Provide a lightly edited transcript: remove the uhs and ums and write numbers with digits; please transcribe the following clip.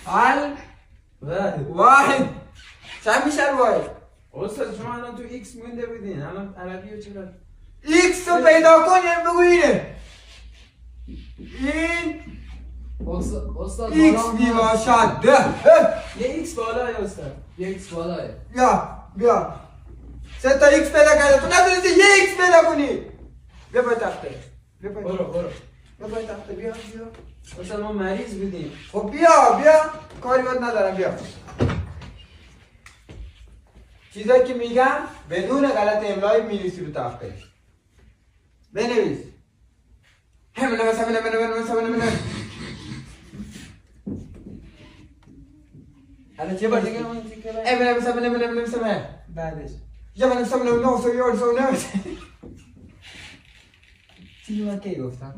حل واحد چند میشه واحد؟ استاد شما الان تو ایکس مونده بودین، الان عربی رو چرا؟ ایکس رو پیدا کن یعنی بگو اینه. این استاد ایکس میباشد. یه ایکس بالاه استاد. یه ایکس بالاه. بیا سه تا ایکس پیدا کرده، تو نتونستی یه ایکس پیدا کنی. بیا پای تخته. بیا پای تخته بیا. استاد ما مریض بودیم. خب بیا کاری باید ندارم بیا. چیزایی که میگم بدون غلط املایی می‌نویسی رو تخته. بنویس. همین الان چه بار دیگه اون تیکه بعدش چیزی من کی گفتم؟